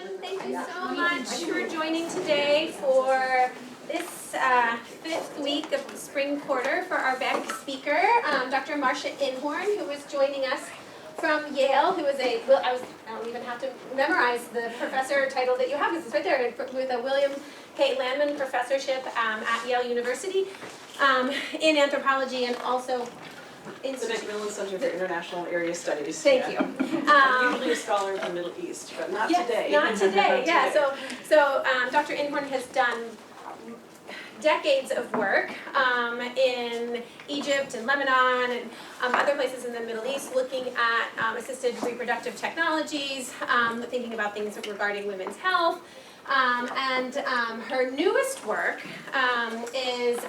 everyone. Thank you so much for joining today for this fifth week of the spring quarter for our Beck speaker, Dr. Marcia Inhorn, who is joining us from Yale, who is I don't even have to memorize the professor title that you have, because it's right there, with a William K. Landman professorship at Yale University in anthropology, and also the Macmillan Center for International Area Studies. Thank you. I'm usually a scholar of the Middle East, but not today. Not today, yeah. So Dr. Inhorn has done decades of work in Egypt and Lebanon and other places in the Middle East, looking at assisted reproductive technologies, thinking about things regarding women's health. And her newest work is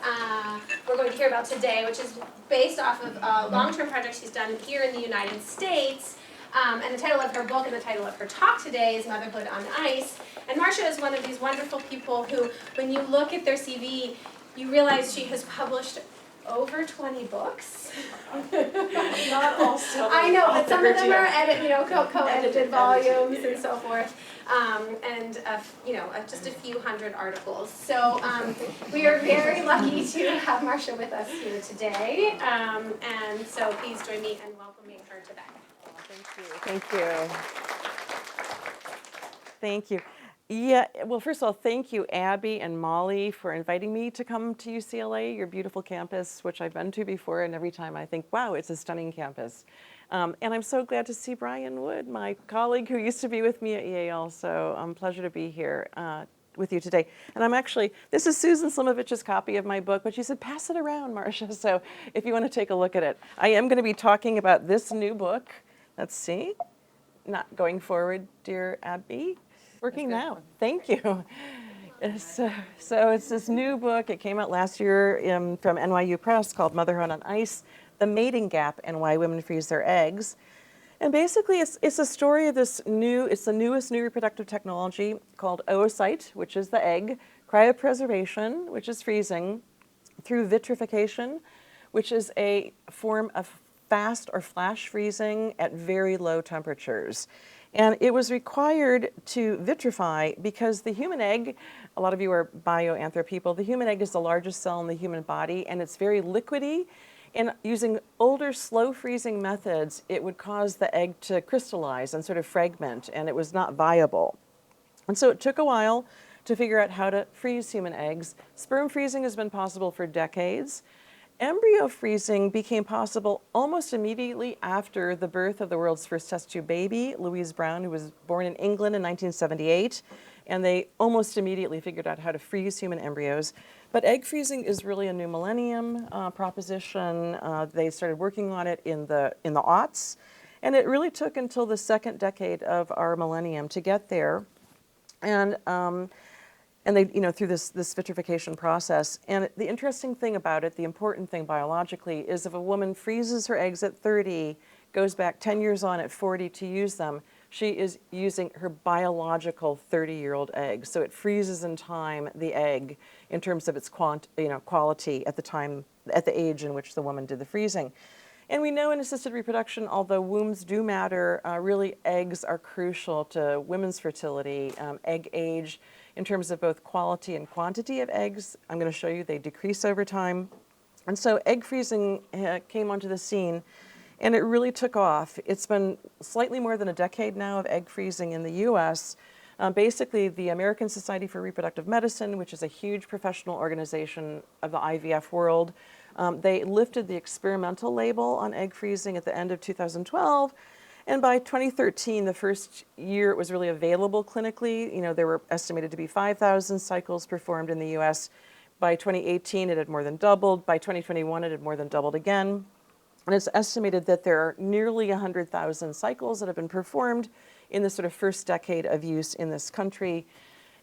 we're going to hear about today, which is based off of a long-term project she's done here in the United States. And the title of her book and the title of her talk today is Motherhood on Ice. And Marcia is one of these wonderful people who, when you look at their CV, you realize she has published over 20 books. Not all so. I know, but some of them are co-edited volumes and so forth. And just a few hundred articles. So we are very lucky to have Marcia with us here today. And so please join me in welcoming her to Beck. Thank you. Thank you. Yeah, well, first of all, thank you, Abby and Molly, for inviting me to come to UCLA, your beautiful campus, which I've been to before, and every time I think, wow, it's a stunning campus. And I'm so glad to see Brian Wood, my colleague who used to be with me at Yale, so pleasure to be here with you today. And this is Susan Slimovich's copy of my book, but she said, pass it around, Marcia, so if you want to take a look at it. I am going to be talking about this new book. Let's see, not going forward, dear Abby. Working now. Thank you. So it's this new book. It came out last year from NYU Press called Motherhood on Ice, The Mating Gap and Why Women Freeze Their Eggs. And basically it's a story of it's the newest new reproductive technology called oocyte, which is the egg, cryopreservation, which is freezing, through vitrification, which is a form of fast or flash freezing at very low temperatures. And it was required to vitrify because the human egg, a lot of you are bioanthro people, the human egg is the largest cell in the human body, and it's very liquidy. And using older slow freezing methods, it would cause the egg to crystallize and sort of fragment, and it was not viable. And so it took a while to figure out how to freeze human eggs. Sperm freezing has been possible for decades. Embryo freezing became possible almost immediately after the birth of the world's first test tube baby, Louise Brown, who was born in England in 1978. And they almost immediately figured out how to freeze human embryos. But egg freezing is really a new millennium proposition. They started working on it in the aughts. And it really took until the second decade of our millennium to get there. And they, through this vitrification process. And the interesting thing about it, the important thing biologically, is if a woman freezes her eggs at 30, goes back 10 years on at 40 to use them, she is using her biological 30-year-old egg. So it freezes in time the egg in terms of its quality at the age in which the woman did the freezing. And we know in assisted reproduction, although wombs do matter, really eggs are crucial to women's fertility. Egg age, in terms of both quality and quantity of eggs, I'm going to show you they decrease over time. And so egg freezing came onto the scene, and it really took off. It's been slightly more than a decade now of egg freezing in the US. Basically, the American Society for Reproductive Medicine, which is a huge professional organization of the IVF world, they lifted the experimental label on egg freezing at the end of 2012. And by 2013, the first year it was really available clinically, there were estimated to be 5,000 cycles performed in the US. By 2018, it had more than doubled. By 2021, it had more than doubled again. And it's estimated that there are nearly 100,000 cycles that have been performed in the sort of first decade of use in this country.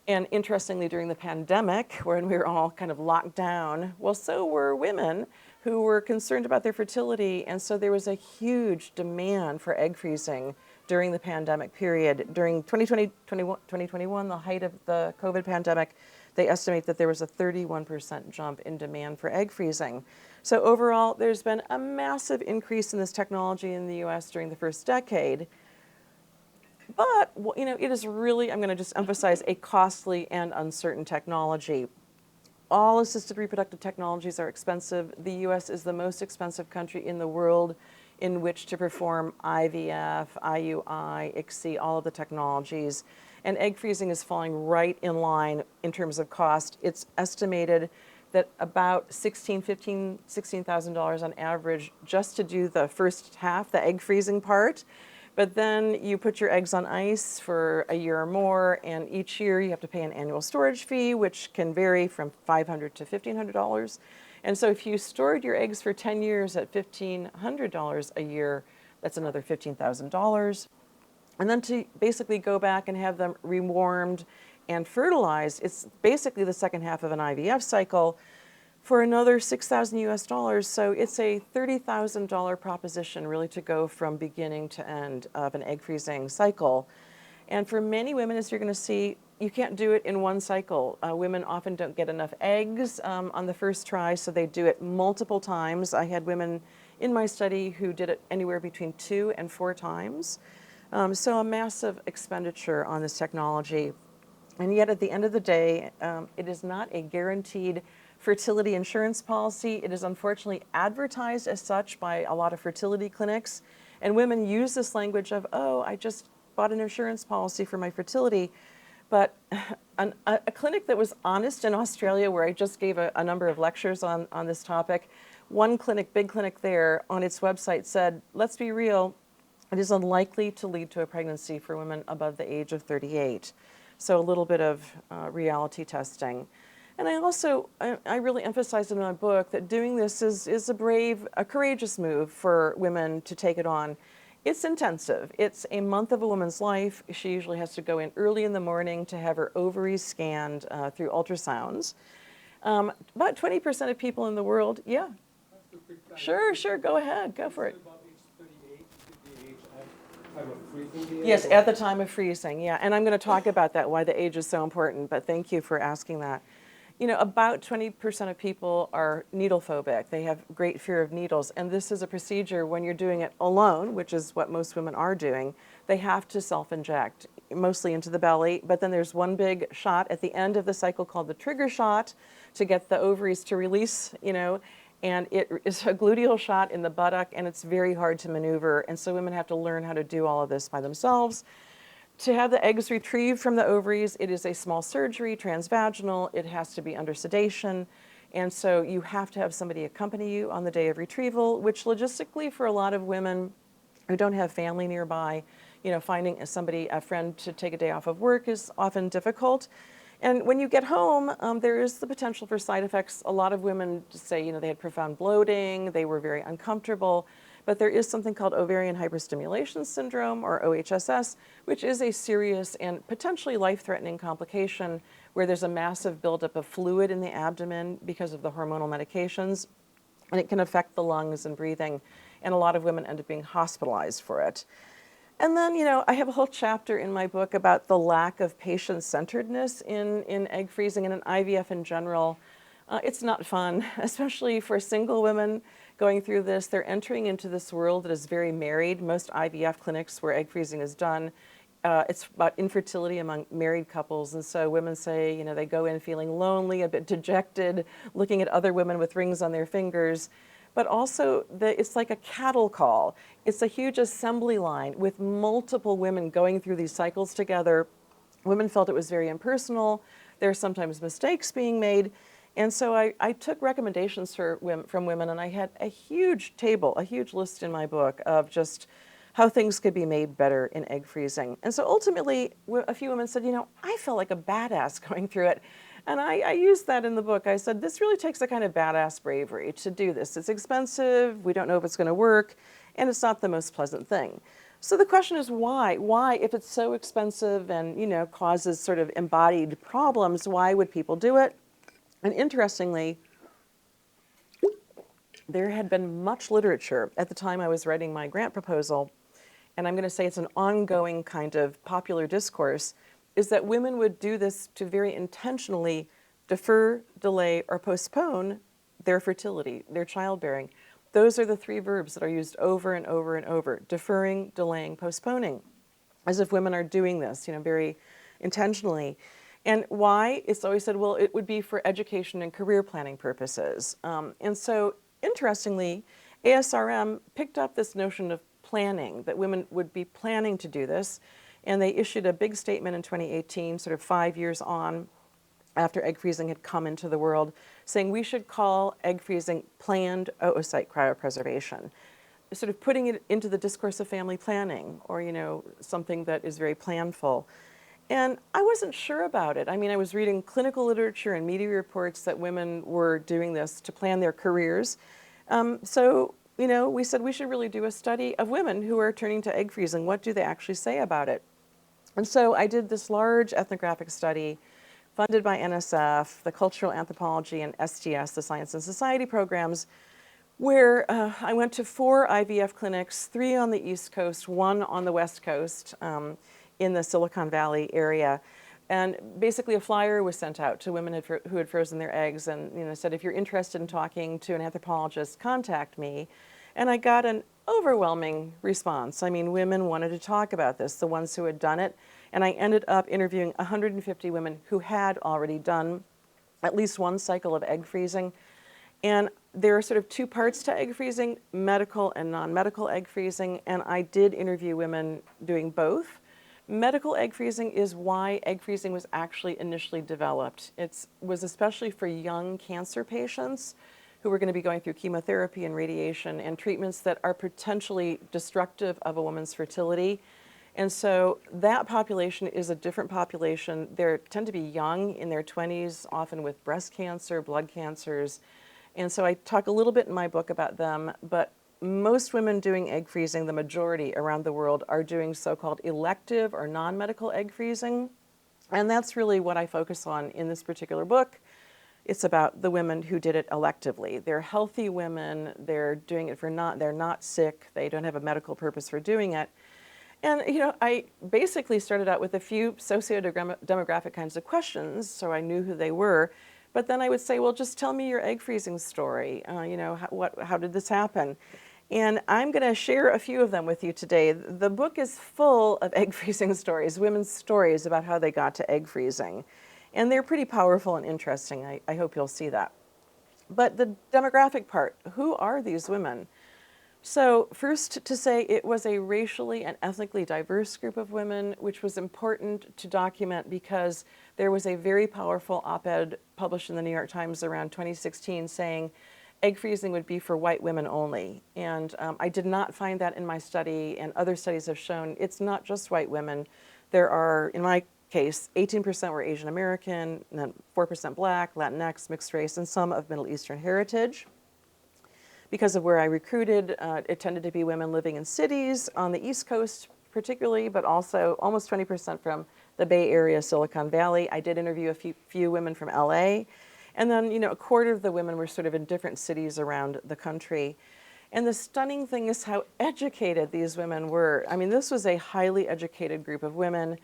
And interestingly, during the pandemic, when we were all kind of locked down, well, so were women who were concerned about their fertility. And so there was a huge demand for egg freezing during the pandemic period. During 2021, the height of the COVID pandemic, they estimate that there was a 31% jump in demand for egg freezing. So overall, there's been a massive increase in this technology in the US during the first decade. But, it is really, I'm going to just emphasize, a costly and uncertain technology. All assisted reproductive technologies are expensive. The US is the most expensive country in the world in which to perform IVF, IUI, ICSI, all of the technologies. And egg freezing is falling right in line in terms of cost. It's estimated that about $16,000 on average just to do the first half, the egg freezing part. But then you put your eggs on ice for a year or more, and each year you have to pay an annual storage fee, which can vary from $500 to $1,500. And so if you stored your eggs for 10 years at $1,500 a year, that's another $15,000. And then to basically go back and have them rewarmed and fertilized, it's basically the second half of an IVF cycle for another 6,000 US dollars. So it's a $30,000 proposition really to go from beginning to end of an egg freezing cycle. And for many women, as you're going to see, you can't do it in one cycle. Women often don't get enough eggs on the first try, so they do it multiple times. I had women in my study who did it anywhere between 2 and 4 times. So a massive expenditure on this technology. And yet at the end of the day, it is not a guaranteed fertility insurance policy. It is unfortunately advertised as such by a lot of fertility clinics. And women use this language of, oh, I just bought an insurance policy for my fertility. But a clinic that was honest in Australia, where I just gave a number of lectures on this topic, one clinic, big clinic there, on its website said, let's be real, it is unlikely to lead to a pregnancy for women above the age of 38. So a little bit of reality testing. And I really emphasize in my book that doing this is a courageous move for women to take it on. It's intensive. It's a month of a woman's life. She usually has to go in early in the morning to have her ovaries scanned through ultrasounds. About 20% of people in the world, yeah. Sure, go ahead, go for it. Yes, at the time of freezing, yeah. And I'm going to talk about that, why the age is so important, but thank you for asking that. About 20% of people are needle phobic. They have great fear of needles. And this is a procedure when you're doing it alone, which is what most women are doing. They have to self-inject, mostly into the belly. But then there's one big shot at the end of the cycle called the trigger shot to get the ovaries to release, and it is a gluteal shot in the buttock, and it's very hard to maneuver. And so women have to learn how to do all of this by themselves. To have the eggs retrieved from the ovaries, it is a small surgery, transvaginal. It has to be under sedation. And so you have to have somebody accompany you on the day of retrieval, which logistically for a lot of women who don't have family nearby, finding a friend to take a day off of work is often difficult. And when you get home, there is the potential for side effects. A lot of women say, they had profound bloating, they were very uncomfortable. But there is something called ovarian hyperstimulation syndrome, or OHSS, which is a serious and potentially life-threatening complication where there's a massive buildup of fluid in the abdomen because of the hormonal medications, and it can affect the lungs and breathing, and a lot of women end up being hospitalized for it. And then, I have a whole chapter in my book about the lack of patient-centeredness in egg freezing and in IVF in general. It's not fun, especially for single women going through this. They're entering into this world that is very married. Most IVF clinics where egg freezing is done, it's about infertility among married couples. And so women say, they go in feeling lonely, a bit dejected, looking at other women with rings on their fingers. But also, it's like a cattle call. It's a huge assembly line with multiple women going through these cycles together. Women felt it was very impersonal. There are sometimes mistakes being made. And so I took recommendations from women, and I had a huge table, a huge list in my book of just how things could be made better in egg freezing. And so ultimately, a few women said, I felt like a badass going through it. And I used that in the book. I said, this really takes a kind of badass bravery to do this. It's expensive, we don't know if it's going to work, and it's not the most pleasant thing. So the question is why? Why, if it's so expensive and, causes sort of embodied problems, why would people do it? And interestingly, there had been much literature at the time I was writing my grant proposal, and I'm going to say it's an ongoing kind of popular discourse, is that women would do this to very intentionally defer, delay, or postpone their fertility, their childbearing. Those are the 3 verbs that are used over and over and over: deferring, delaying, postponing. as if women are doing this, very intentionally. And why? It's always said, well, it would be for education and career planning purposes. And so, interestingly, ASRM picked up this notion of planning, that women would be planning to do this. And they issued a big statement in 2018, sort of 5 years on after egg freezing had come into the world, saying we should call egg freezing planned oocyte cryopreservation, sort of putting it into the discourse of family planning, or something that is very planful. And I wasn't sure about it. I mean, I was reading clinical literature and media reports that women were doing this to plan their careers. So we said we should really do a study of women who are turning to egg freezing. What do they actually say about it? And so I did this large ethnographic study funded by NSF, the Cultural Anthropology, and STS, the Science and Society programs, where I went to 4 IVF clinics, 3 on the East Coast, 1 on the West Coast, in the Silicon Valley area. And basically a flyer was sent out to women who had frozen their eggs and said, if you're interested in talking to an anthropologist, contact me. And I got an overwhelming response. I mean, women wanted to talk about this, the ones who had done it. And I ended up interviewing 150 women who had already done at least one cycle of egg freezing. And there are sort of 2 parts to egg freezing, medical and non-medical egg freezing. And I did interview women doing both. Medical egg freezing is why egg freezing was actually initially developed. It was especially for young cancer patients who were going to be going through chemotherapy and radiation and treatments that are potentially destructive of a woman's fertility. And so that population is a different population. They tend to be young, in their 20s, often with breast cancer, blood cancers. And so I talk a little bit in my book about them, but most women doing egg freezing, the majority around the world, are doing so-called elective or non-medical egg freezing. And that's really what I focus on in this particular book. It's about the women who did it electively. They're healthy women, they're doing it they're not sick, they don't have a medical purpose for doing it. And I basically started out with a few socio-demographic kinds of questions, so I knew who they were. But then I would say, well, just tell me your egg freezing story. How did this happen? And I'm going to share a few of them with you today. The book is full of egg freezing stories, women's stories about how they got to egg freezing. And they're pretty powerful and interesting. I hope you'll see that. But the demographic part, who are these women? So first, to say it was a racially and ethnically diverse group of women, which was important to document because there was a very powerful op-ed published in the New York Times around 2016 saying egg freezing would be for white women only. And I did not find that in my study, and other studies have shown it's not just white women. There are, in my case, 18% were Asian American, and then 4% Black, Latinx, mixed race, and some of Middle Eastern heritage. Because of where I recruited, it tended to be women living in cities on the East Coast particularly, but also almost 20% from the Bay Area, Silicon Valley. I did interview a few women from LA. And then, a quarter of the women were sort of in different cities around the country. And the stunning thing is how educated these women were. I mean, this was a highly educated group of women.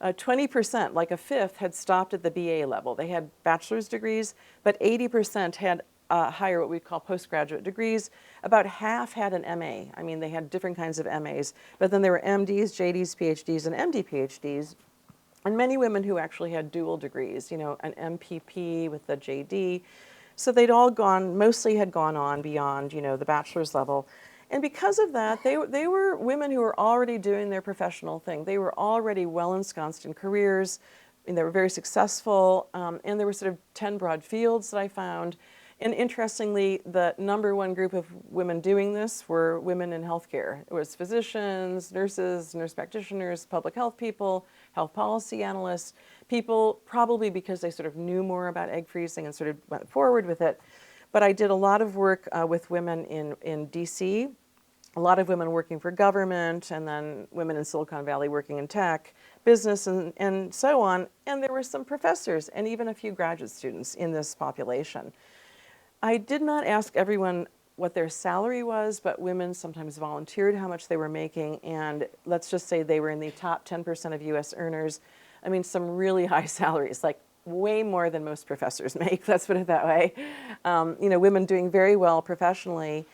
20%, like a fifth, had stopped at the BA level. They had bachelor's degrees, but 80% had higher, what we call postgraduate degrees. About half had an MA. I mean, they had different kinds of MAs, but then there were MDs, JDs, PhDs, and MD PhDs, and many women who actually had dual degrees, an MPP with the JD. So they'd all mostly had gone on beyond, the bachelor's level. And because of that, they were women who were already doing their professional thing. They were already well ensconced in careers, and they were very successful, and there were sort of 10 broad fields that I found. And interestingly, the #1 group of women doing this were women in healthcare. It was physicians, nurses, nurse practitioners, public health people, health policy analysts, people probably because they sort of knew more about egg freezing and sort of went forward with it. But I did a lot of work with women in DC, a lot of women working for government, and then women in Silicon Valley working in tech, business, and so on. And there were some professors and even a few graduate students in this population. I did not ask everyone what their salary was, but women sometimes volunteered how much they were making, and let's just say they were in the top 10% of US earners. I mean, some really high salaries, like way more than most professors make, let's put it that way. Women doing very well professionally.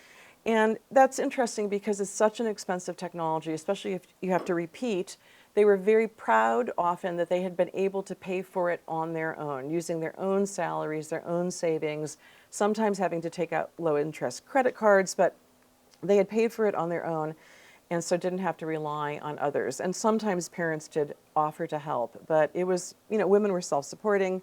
And that's interesting because it's such an expensive technology, especially if you have to repeat They were very proud often that they had been able to pay for it on their own, using their own salaries, their own savings, sometimes having to take out low interest credit cards, but they had paid for it on their own and so didn't have to rely on others. And sometimes parents did offer to help, but it was, women were self-supporting.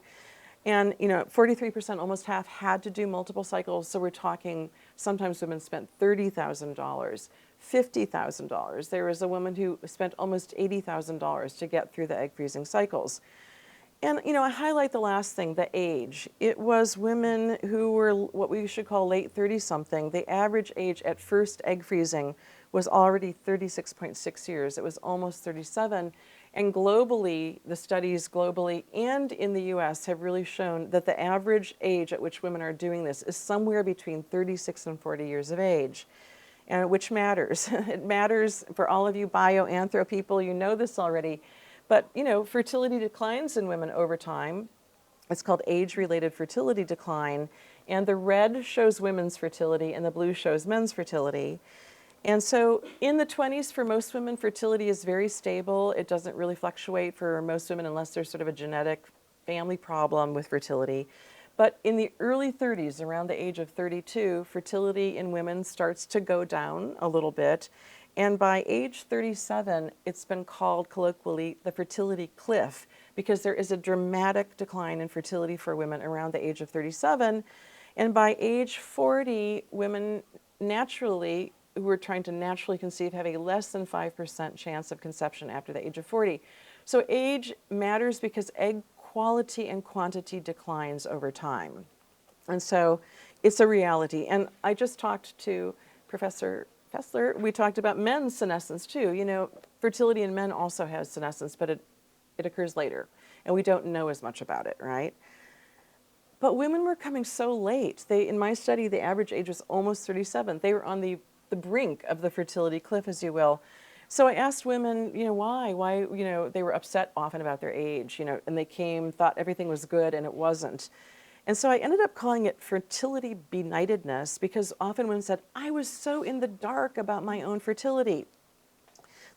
And, 43%, almost half, had to do multiple cycles. So we're talking sometimes women spent $30,000, $50,000. There was a woman who spent almost $80,000 to get through the egg freezing cycles. And, I highlight the last thing, the age. It was women who were what we should call late 30-something. The average age at first egg freezing was already 36.6 years. It was almost 37. And globally, the studies globally and in the US have really shown that the average age at which women are doing this is somewhere between 36 and 40 years of age, and which matters. It matters for all of you bioanthro people, you know this already. But, fertility declines in women over time. It's called age-related fertility decline. And the red shows women's fertility and the blue shows men's fertility. And so in the 20s, for most women, fertility is very stable. It doesn't really fluctuate for most women unless there's sort of a genetic family problem with fertility. But in the early 30s, around the age of 32, fertility in women starts to go down a little bit. And by age 37, it's been called colloquially the fertility cliff, because there is a dramatic decline in fertility for women around the age of 37. And by age 40, women naturally, who are trying to naturally conceive, have a less than 5% chance of conception after the age of 40. So age matters because egg quality and quantity declines over time. And so it's a reality. And I just talked to Professor Fessler. We talked about men's senescence too. Fertility in men also has senescence, but it occurs later. And we don't know as much about it, right? But women were coming so late. In my study, the average age was almost 37. They were on the brink of the fertility cliff, as you will. So I asked women, why? Why, they were upset often about their age, and they came, thought everything was good, and it wasn't. And so I ended up calling it fertility benightedness, because often women said, I was so in the dark about my own fertility.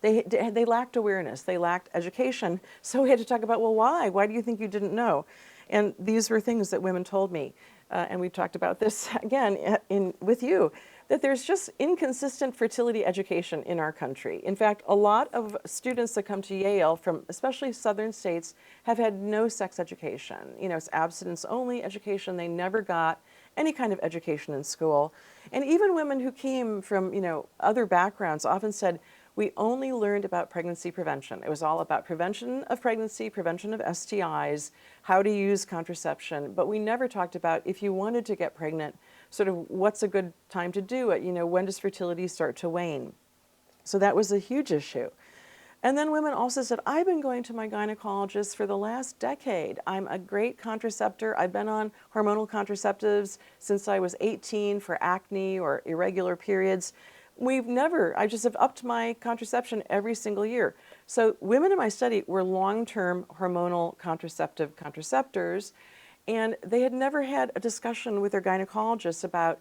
They lacked awareness, they lacked education. So we had to talk about, well, why? Why do you think you didn't know? And these were things that women told me. And we talked about this again with you, that there's just inconsistent fertility education in our country. In fact, a lot of students that come to Yale from especially southern states have had no sex education. It's abstinence only education. They never got any kind of education in school. And even women who came from, other backgrounds often said, we only learned about pregnancy prevention. It was all about prevention of pregnancy, prevention of STIs, how to use contraception, but we never talked about if you wanted to get pregnant, sort of what's a good time to do it, when does fertility start to wane? So that was a huge issue. And then women also said, I've been going to my gynecologist for the last decade. I'm a great contraceptor. I've been on hormonal contraceptives since I was 18 for acne or irregular periods. I just have upped my contraception every single year. So women in my study were long-term hormonal contraceptors, and they had never had a discussion with their gynecologists about,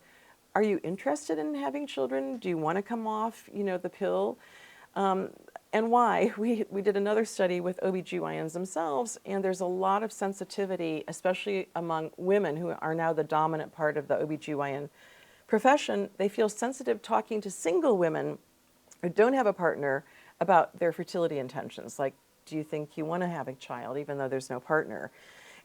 are you interested in having children? Do you want to come off, the pill? And why? We did another study with OBGYNs themselves, and there's a lot of sensitivity, especially among women who are now the dominant part of the OBGYN profession. They feel sensitive talking to single women who don't have a partner about their fertility intentions. Like, do you think you want to have a child even though there's no partner?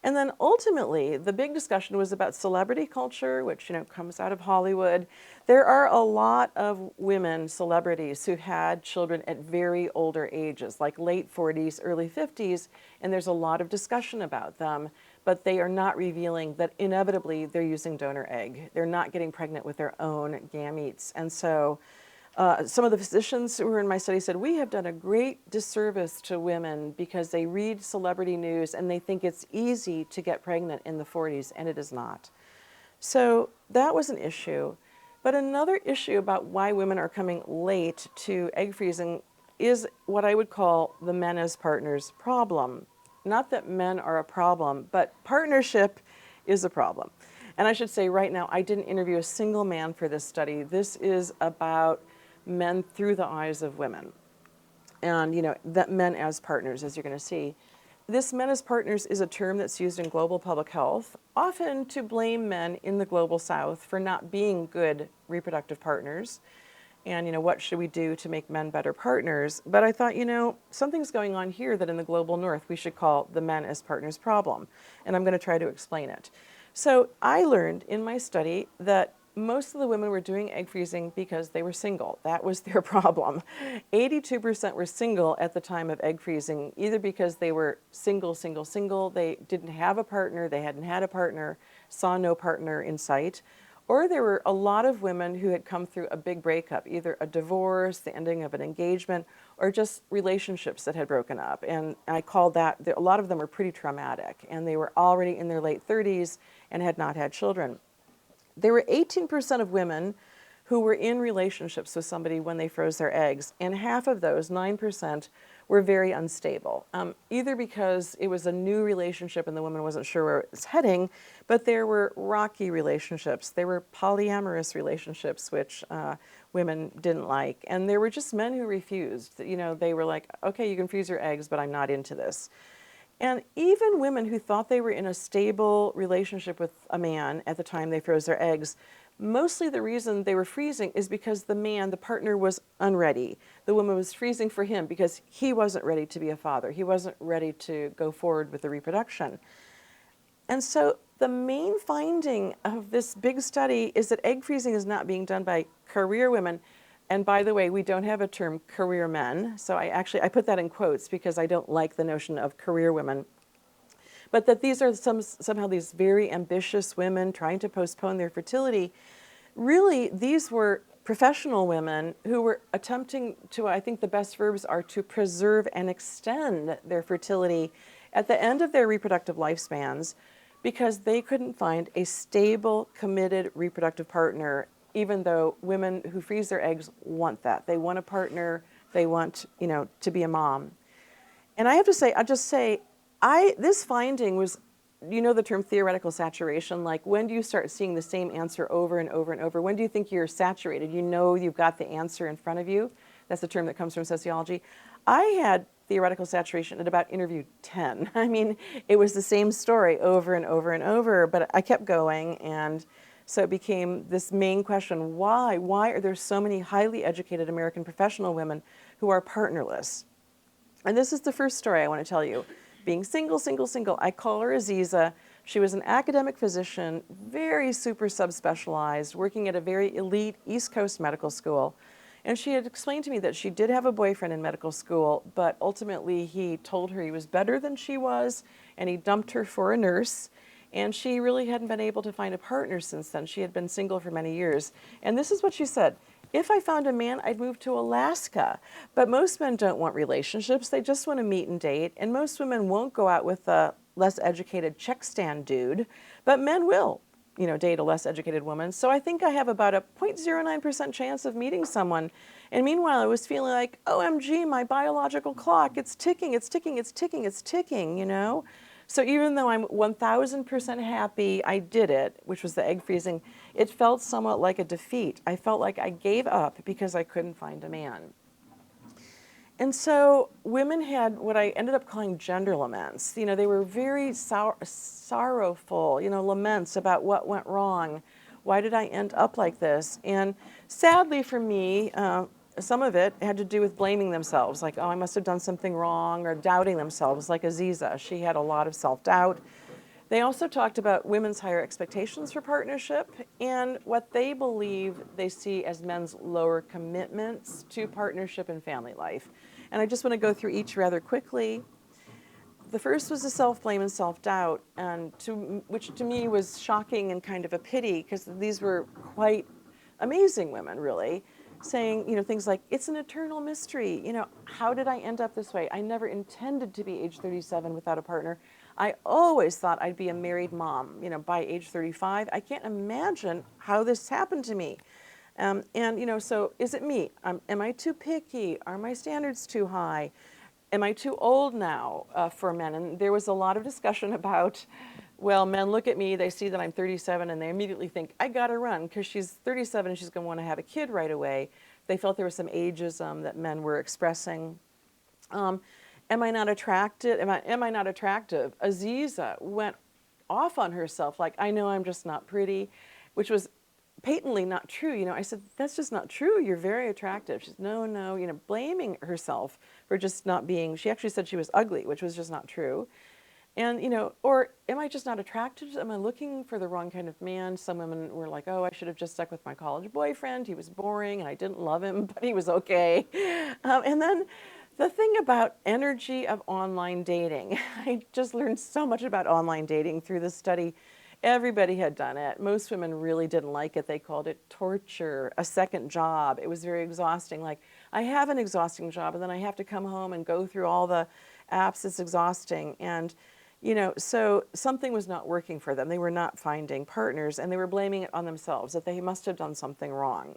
And then ultimately, the big discussion was about celebrity culture, which comes out of Hollywood. There are a lot of women celebrities who had children at very older ages, like late 40s, early 50s, and there's a lot of discussion about them, but they are not revealing that inevitably they're using donor egg. They're not getting pregnant with their own gametes. And so some of the physicians who were in my study said, we have done a great disservice to women because they read celebrity news and they think it's easy to get pregnant in the 40s, and it is not. So that was an issue. But another issue about why women are coming late to egg freezing is what I would call the men as partners problem. Not that men are a problem, but partnership is a problem. And I should say right now, I didn't interview a single man for this study. This is about men through the eyes of women. and that men as partners, as you're going to see. This men as partners is a term that's used in global public health, often to blame men in the global south for not being good reproductive partners. And what should we do to make men better partners? But I thought, something's going on here that in the global north we should call the men as partners problem. And I'm going to try to explain it. So I learned in my study that most of the women were doing egg freezing because they were single. That was their problem. 82% were single at the time of egg freezing, either because they were single, they didn't have a partner, they hadn't had a partner, saw no partner in sight, or there were a lot of women who had come through a big breakup, either a divorce, the ending of an engagement, or just relationships that had broken up. And I called that, a lot of them were pretty traumatic, and they were already in their late 30s and had not had children. There were 18% of women who were in relationships with somebody when they froze their eggs, and half of those, 9%, were very unstable, either because it was a new relationship and the woman wasn't sure where it was heading, but there were rocky relationships. There were polyamorous relationships, which women didn't like, and there were just men who refused. They were like, okay, you can freeze your eggs, but I'm not into this. And even women who thought they were in a stable relationship with a man at the time they froze their eggs, mostly the reason they were freezing is because the man, the partner, was unready. The woman was freezing for him because he wasn't ready to be a father. He wasn't ready to go forward with the reproduction. And so the main finding of this big study is that egg freezing is not being done by career women. And by the way, we don't have a term career men. So I put that in quotes because I don't like the notion of career women. But that these are somehow these very ambitious women trying to postpone their fertility. Really, these were professional women who were attempting to, I think the best verbs are to preserve and extend their fertility at the end of their reproductive lifespans because they couldn't find a stable, committed reproductive partner, even though women who freeze their eggs want that. They want a partner, they want, to be a mom. And I have to say, this finding was, the term theoretical saturation, like when do you start seeing the same answer over and over and over? When do you think you're saturated? You've got the answer in front of you. That's the term that comes from sociology. I had theoretical saturation at about interview 10. I mean, it was the same story over and over and over, but I kept going, and so it became this main question: why? Why are there so many highly educated American professional women who are partnerless? And this is the first story I want to tell you. Being single. I call her Aziza. She was an academic physician, very super subspecialized, working at a very elite East Coast medical school. And she had explained to me that she did have a boyfriend in medical school, but ultimately he told her he was better than she was, and he dumped her for a nurse. And she really hadn't been able to find a partner since then. She had been single for many years. And this is what she said: if I found a man, I'd move to Alaska. But most men don't want relationships. They just want to meet and date. And most women won't go out with a less educated check stand dude. But men will, date a less educated woman. So I think I have about a 0.09% chance of meeting someone. And meanwhile, I was feeling like, OMG, my biological clock, it's ticking. So even though I'm 1,000% happy I did it, which was the egg freezing, it felt somewhat like a defeat. I felt like I gave up because I couldn't find a man. And so women had what I ended up calling gender laments. They were very sorrowful, laments about what went wrong. Why did I end up like this? And sadly for me, some of it had to do with blaming themselves, like, I must have done something wrong, or doubting themselves, like Aziza. She had a lot of self-doubt. They also talked about women's higher expectations for partnership and what they believe they see as men's lower commitments to partnership and family life. And I just want to go through each rather quickly. The first was the self-blame and self-doubt, which to me was shocking and kind of a pity, because these were quite amazing women, really, saying, things like, it's an eternal mystery. How did I end up this way? I never intended to be age 37 without a partner. I always thought I'd be a married mom, by age 35. I can't imagine how this happened to me. So is it me? Am I too picky? Are my standards too high? Am I too old now for men? And there was a lot of discussion about, well, men look at me, they see that I'm 37, and they immediately think, I gotta run, because she's 37 and she's gonna wanna have a kid right away. They felt there was some ageism that men were expressing. Um, am I not attracted? Am I not attractive? Aziza went off on herself, like, I know I'm just not pretty, which was patently not true. I said, that's just not true. You're very attractive. She's, no, no, blaming herself for just not being, she actually said she was ugly, which was just not true. And, or am I just not attracted? Am I looking for the wrong kind of man? Some women were like, oh, I should have just stuck with my college boyfriend. He was boring and I didn't love him, but he was okay. And then the thing about energy of online dating, I just learned so much about online dating through this study. Everybody had done it. Most women really didn't like it. They called it torture, a second job. It was very exhausting. Like, I have an exhausting job and then I have to come home and go through all the apps. It's exhausting. And so something was not working for them. They were not finding partners, and they were blaming it on themselves, that they must have done something wrong.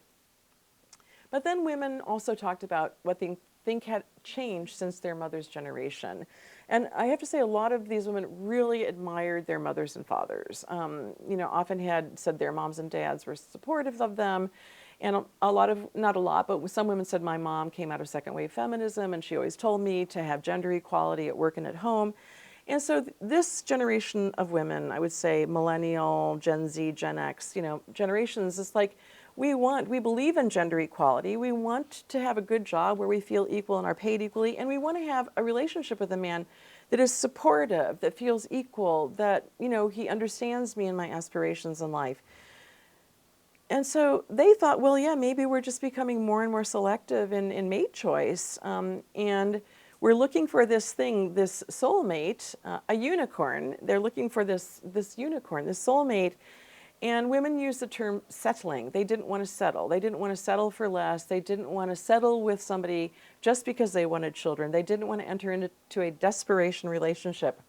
But then women also talked about what they think had changed since their mother's generation. And I have to say, a lot of these women really admired their mothers and fathers. Often had said their moms and dads were supportive of them. And a lot of, not a lot, but some women said my mom came out of second wave feminism and she always told me to have gender equality at work and at home. And so this generation of women, I would say millennial, Gen Z, Gen X, generations, is like, we believe in gender equality. We want to have a good job where we feel equal and are paid equally. And we want to have a relationship with a man that is supportive, that feels equal, that, he understands me and my aspirations in life. And so they thought, well, yeah, maybe we're just becoming more and more selective in mate choice. And we're looking for this thing, this soulmate, a unicorn. They're looking for this unicorn, this soulmate. And women use the term settling. They didn't want to settle. They didn't want to settle for less. They didn't want to settle with somebody just because they wanted children. They didn't want to enter into a desperation relationship.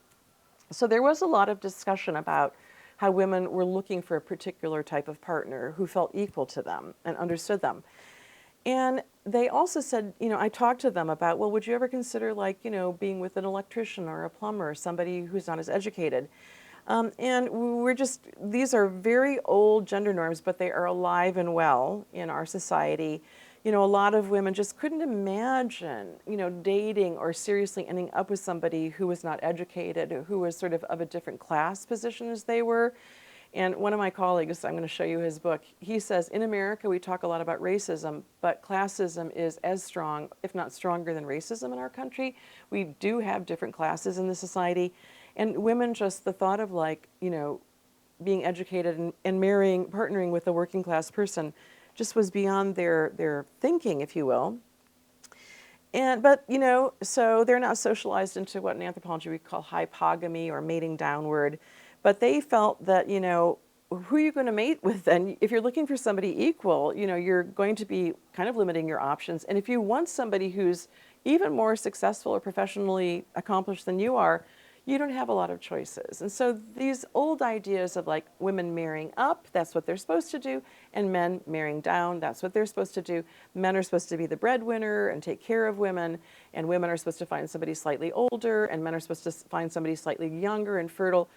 So there was a lot of discussion about how women were looking for a particular type of partner who felt equal to them and understood them. And they also said, I talked to them about, well, would you ever consider being with an electrician or a plumber, somebody who's not as educated? And these are very old gender norms, but they are alive and well in our society. A lot of women just couldn't imagine, dating or seriously ending up with somebody who was not educated, or who was sort of a different class position as they were. And one of my colleagues, I'm going to show you his book, he says, in America, we talk a lot about racism, but classism is as strong, if not stronger than racism in our country. We do have different classes in the society. And women, just the thought of being educated and partnering with a working class person just was beyond their thinking, if you will. But so they're not socialized into what in anthropology we call hypogamy or mating downward. But they felt that, who are you going to mate with then? If you're looking for somebody equal, you're going to be kind of limiting your options. And if you want somebody who's even more successful or professionally accomplished than you are, you don't have a lot of choices. And so these old ideas of women marrying up, that's what they're supposed to do, and men marrying down, that's what they're supposed to do. Men are supposed to be the breadwinner and take care of women, and women are supposed to find somebody slightly older, and men are supposed to find somebody slightly younger and fertile.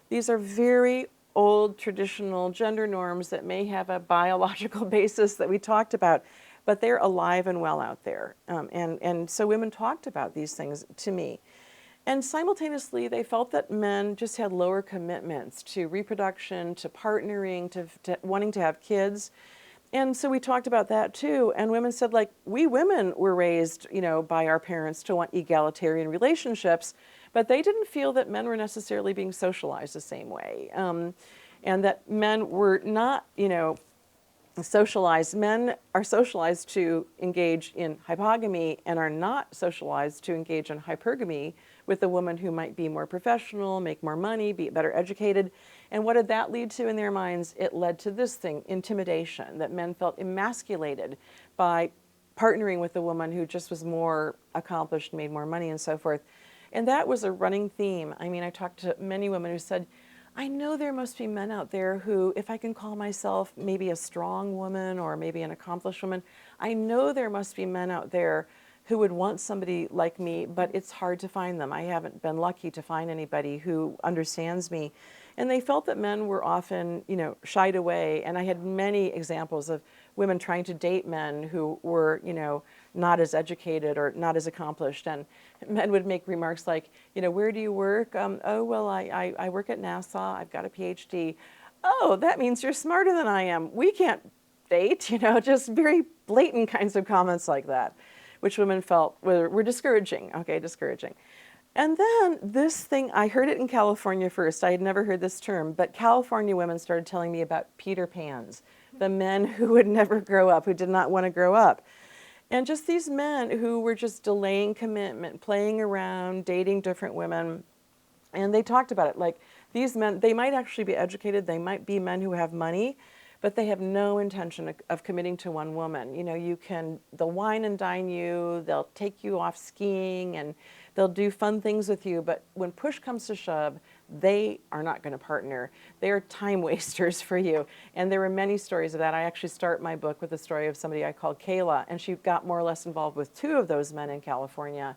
These are very old traditional gender norms that may have a biological basis that we talked about, but they're alive and well out there. And so women talked about these things to me. And simultaneously, they felt that men just had lower commitments to reproduction, to partnering, to wanting to have kids. And so we talked about that too. And women said, we women were raised, by our parents to want egalitarian relationships, but they didn't feel that men were necessarily being socialized the same way. And that men were not, socialized. Men are socialized to engage in hypogamy and are not socialized to engage in hypergamy with a woman who might be more professional, make more money, be better educated. And what did that lead to in their minds? It led to this thing, intimidation, that men felt emasculated by partnering with a woman who just was more accomplished, made more money, and so forth. And that was a running theme. I mean, I talked to many women who said, I know there must be men out there who, if I can call myself maybe a strong woman or maybe an accomplished woman, I know there must be men out there who would want somebody like me, but it's hard to find them. I haven't been lucky to find anybody who understands me. And they felt that men were often, shied away. And I had many examples of women trying to date men who were, not as educated or not as accomplished. And men would make remarks like, where do you work? Oh, well, I work at NASA. I've got a PhD. Oh, that means you're smarter than I am. We can't date, just very blatant kinds of comments like that, which women felt were discouraging, discouraging. And then this thing, I heard it in California first. I had never heard this term, but California women started telling me about Peter Pans, the men who would never grow up, who did not want to grow up. And just these men who were just delaying commitment, playing around, dating different women. And they talked about it like these men, they might actually be educated, they might be men who have money, but they have no intention of committing to one woman. They'll wine and dine you, they'll take you off skiing, and they'll do fun things with you, but when push comes to shove, they are not going to partner. They are time wasters for you. And there were many stories of that. I actually start my book with a story of somebody I called Kayla, and she got more or less involved with two of those men in California.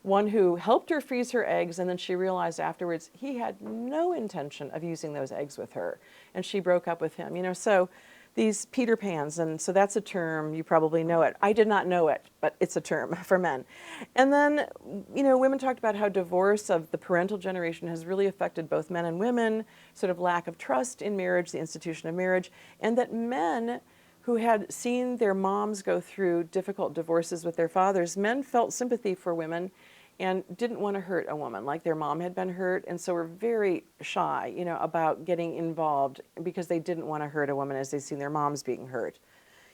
One who helped her freeze her eggs, and then she realized afterwards he had no intention of using those eggs with her, and she broke up with him. So these Peter Pans, and so that's a term, you probably know it. I did not know it, but it's a term for men. And then, women talked about how divorce of the parental generation has really affected both men and women, sort of lack of trust in marriage, the institution of marriage, and that men who had seen their moms go through difficult divorces with their fathers, men felt sympathy for women and didn't want to hurt a woman like their mom had been hurt, and so were very shy, about getting involved because they didn't want to hurt a woman as they'd seen their moms being hurt,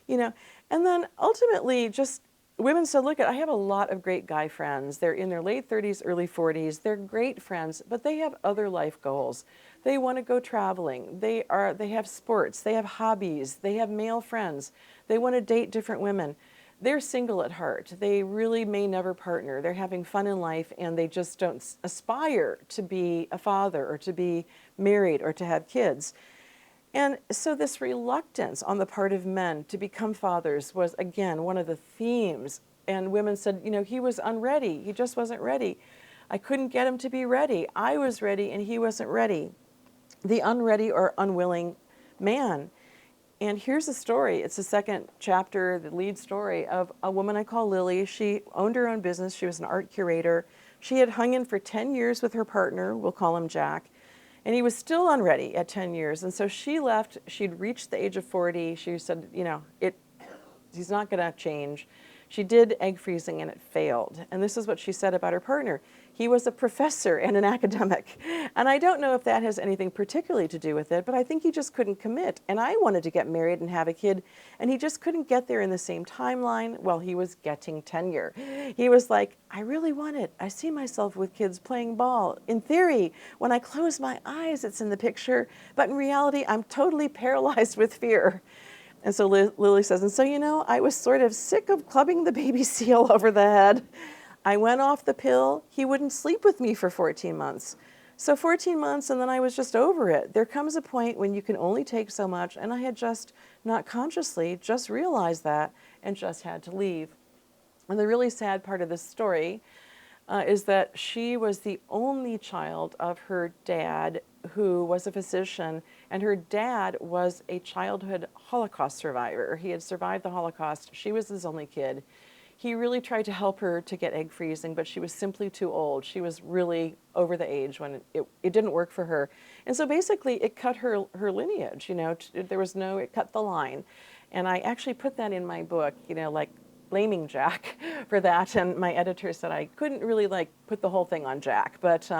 And then ultimately just women said, look, I have a lot of great guy friends. They're in their late 30s, early 40s. They're great friends, but they have other life goals. They want to go traveling. They have sports. They have hobbies. They have male friends. They want to date different women. They're single at heart. They really may never partner. They're having fun in life, and they just don't aspire to be a father or to be married or to have kids. And so this reluctance on the part of men to become fathers was, again, one of the themes. And women said, he was unready. He just wasn't ready. I couldn't get him to be ready. I was ready, and he wasn't ready. The unready or unwilling man. And here's a story. It's the second chapter, the lead story of a woman I call Lily. She owned her own business. She was an art curator. She had hung in for 10 years with her partner, we'll call him Jack, and he was still unready at 10 years. And so she left. She'd reached the age of 40. She said, he's not going to change. She did egg freezing and it failed. And this is what she said about her partner. He was a professor and an academic. And I don't know if that has anything particularly to do with it, but I think he just couldn't commit. And I wanted to get married and have a kid, and he just couldn't get there in the same timeline. Well, he was getting tenure. He was like, I really want it. I see myself with kids playing ball. In theory, when I close my eyes, it's in the picture. But in reality, I'm totally paralyzed with fear. And so Lily says, and so, I was sort of sick of clubbing the baby seal over the head. I went off the pill. He wouldn't sleep with me for 14 months. So 14 months, and then I was just over it. There comes a point when you can only take so much, and I had just, not consciously, just realized that and just had to leave. And the really sad part of this story is that she was the only child of her dad, who was a physician, and her dad was a childhood Holocaust survivor. He had survived the Holocaust. She was his only kid. He really tried to help her to get egg freezing, but she was simply too old. She was really over the age when it didn't work for her. And so basically it cut her lineage, it cut the line. And I actually put that in my book, like blaming Jack for that. And my editor said I couldn't really put the whole thing on Jack, but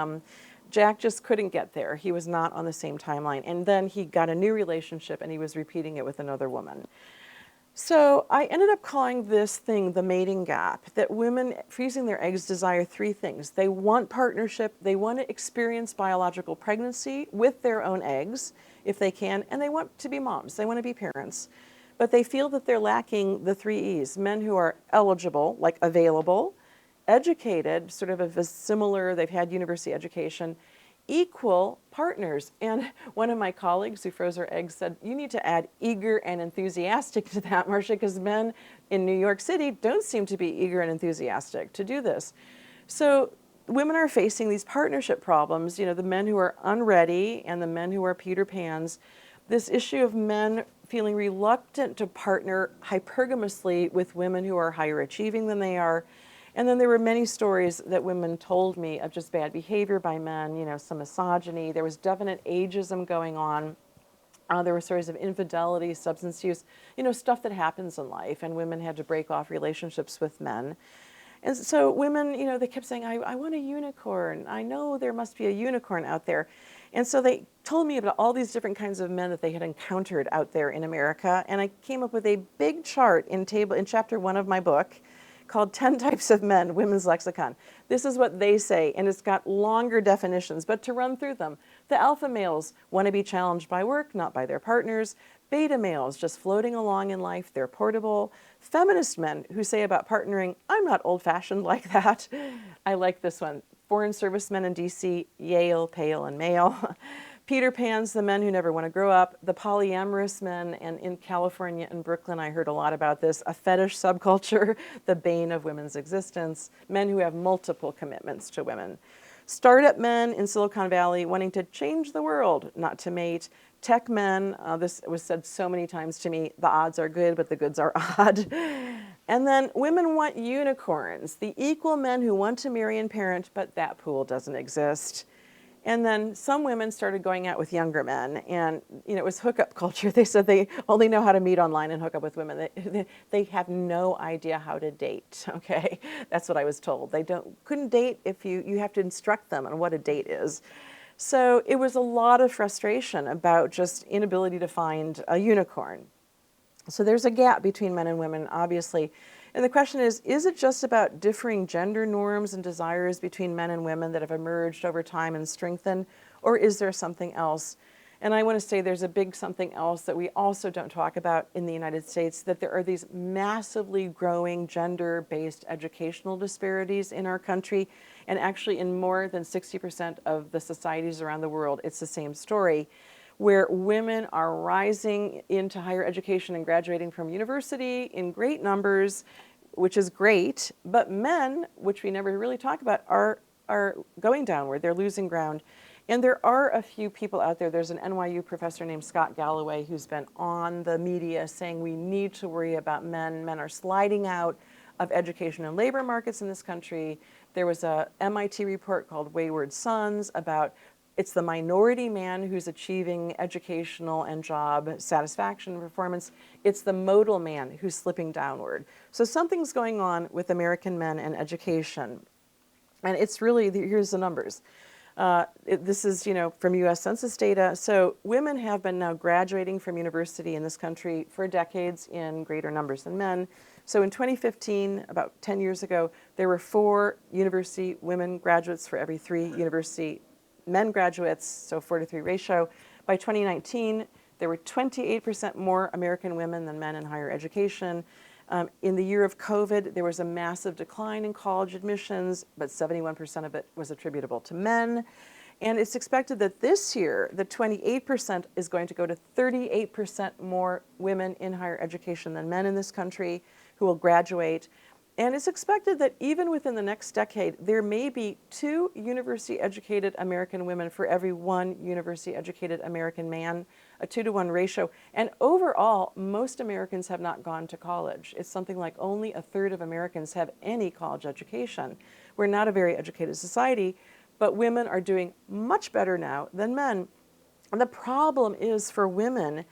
Jack just couldn't get there. He was not on the same timeline. And then he got a new relationship and he was repeating it with another woman. So I ended up calling this thing the mating gap, that women freezing their eggs desire three things. They want partnership, they want to experience biological pregnancy with their own eggs, if they can, and they want to be moms, they want to be parents. But they feel that they're lacking the three E's, men who are eligible, like available, educated, sort of a similar, they've had university education, equal partners. And one of my colleagues who froze her eggs said, you need to add eager and enthusiastic to that, Marcia, because men in New York City don't seem to be eager and enthusiastic to do this. So women are facing these partnership problems, the men who are unready and the men who are Peter Pans. this issue of men feeling reluctant to partner hypergamously with women who are higher achieving than they are. And then there were many stories that women told me of just bad behavior by men, you know, some misogyny. There was definite ageism going on. There were stories of infidelity, substance use, you know, stuff that happens in life, and women had to break off relationships with men. And so women, you know, they kept saying, I want a unicorn. I know there must be a unicorn out there. And so they told me about all these different kinds of men that they had encountered out there in America. And I came up with a big chart in chapter 1 of my book called 10 Types of Men, Women's Lexicon. This is what they say, and it's got longer definitions, but to run through them. The alpha males want to be challenged by work, not by their partners. Beta males, just floating along in life, they're portable. Feminist men who say about partnering, I'm not old-fashioned like that. I like this one. Foreign servicemen in DC, Yale, pale, and male. Peter Pans, the men who never want to grow up. The polyamorous men, and in California and Brooklyn, I heard a lot about this. A fetish subculture, the bane of women's existence. Men who have multiple commitments to women. Startup men in Silicon Valley wanting to change the world, not to mate. Tech men, this was said so many times to me, the odds are good, but the goods are odd. And then women want unicorns, the equal men who want to marry and parent, but that pool doesn't exist. And then some women started going out with younger men, and you know, it was hookup culture. They said they only know how to meet online and hook up with women. They have no idea how to date, okay? That's what I was told. They couldn't date if you have to instruct them on what a date is. So it was a lot of frustration about just inability to find a unicorn. So there's a gap between men and women, obviously. And the question is it just about differing gender norms and desires between men and women that have emerged over time and strengthened, or is there something else? And I want to say there's a big something else that we also don't talk about in the United States, that there are these massively growing gender-based educational disparities in our country. And actually in more than 60% of the societies around the world, it's the same story, where women are rising into higher education and graduating from university in great numbers, which is great, but men, which we never really talk about, are going downward. They're losing ground. And there are a few people out there. There's an NYU professor named Scott Galloway who's been on the media saying we need to worry about men. Men are sliding out of education and labor markets in this country. There was a MIT report called Wayward Sons about it's the minority man who's achieving educational and job satisfaction and performance. It's the modal man who's slipping downward. So something's going on with American men and education. And it's really, here's the numbers. This is, you know, from US Census data. So women have been now graduating from university in this country for decades in greater numbers than men. So in 2015, about 10 years ago, there were 4 university women graduates for every 3 university men graduates, so 4-to-3 ratio. By 2019, there were 28% more American women than men in higher education. In the year of COVID, there was a massive decline in college admissions, but 71% of it was attributable to men. And it's expected that this year, the 28% is going to go to 38% more women in higher education than men in this country who will graduate. And it's expected that even within the next decade, there may be 2 university-educated American women for every 1 university-educated American man, a 2-to-1 ratio. And overall, most Americans have not gone to college. It's something like only a third of Americans have any college education. We're not a very educated society, but women are doing much better now than men. And the problem is for women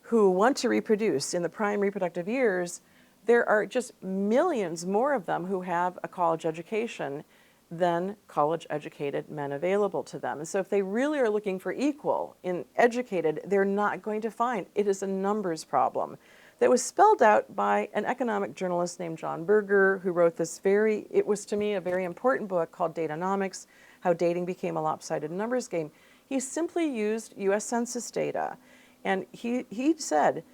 who want to reproduce in the prime reproductive years, there are just millions more of them who have a college education than college-educated men available to them. And so if they really are looking for equal in educated, they're not going to find. It is a numbers problem that was spelled out by an economic journalist named John Berger, who wrote this it was to me a very important book called Datanomics, How Dating Became a Lopsided Numbers Game. He simply used US Census data, and he said,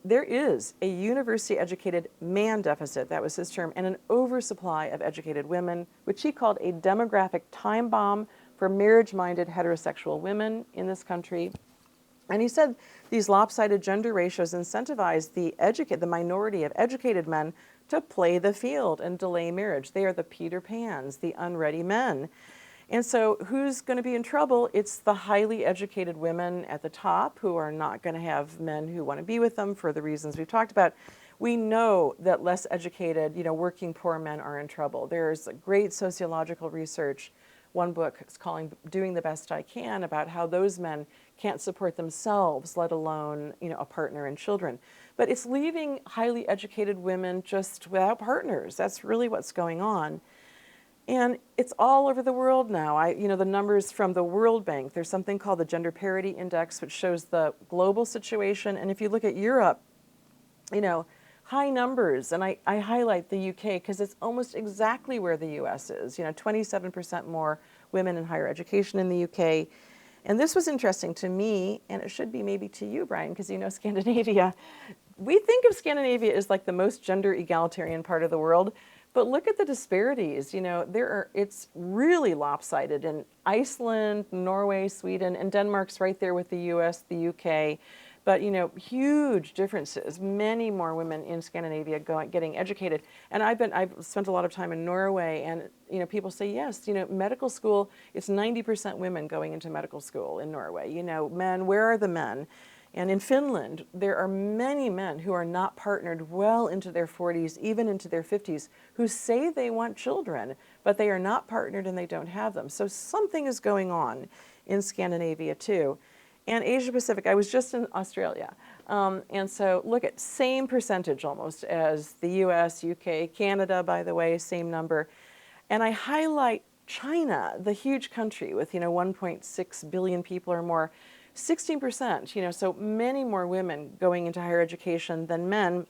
there is a university-educated man deficit, that was his term, and an oversupply of educated women, which he called a demographic time bomb for marriage-minded heterosexual women in this country. And he said these lopsided gender ratios incentivize the minority of educated men to play the field and delay marriage. They are the Peter Pans, the unready men. And so who's going to be in trouble? It's the highly educated women at the top who are not going to have men who want to be with them for the reasons we've talked about. We know that less educated, working poor men are in trouble. There's great sociological research. One book is calling Doing the Best I Can about how those men can't support themselves, let alone, a partner and children. But it's leaving highly educated women just without partners. That's really what's going on. And it's all over the world now. The numbers from the World Bank, there's something called the Gender Parity Index, which shows the global situation. And if you look at Europe, high numbers. And I highlight the UK because it's almost exactly where the US is. 27% more women in higher education in the UK. And this was interesting to me, and it should be maybe to you, Brian, because you know Scandinavia. We think of Scandinavia as like the most gender egalitarian part of the world. But look at the disparities. It's really lopsided in Iceland, Norway, Sweden, and Denmark's right there with the US, the UK. But huge differences. Many more women in Scandinavia getting educated. And I've spent a lot of time in Norway, and people say yes. Medical school. It's 90% women going into medical school in Norway. Men. Where are the men? And in Finland, there are many men who are not partnered well into their 40s, even into their 50s, who say they want children, but they are not partnered and they don't have them. So something is going on in Scandinavia too. And Asia Pacific, I was just in Australia. And so look at same percentage almost as the US, UK, Canada, by the way, same number. And I highlight China, the huge country with 1.6 billion people or more. 16%, so many more women going into higher education than men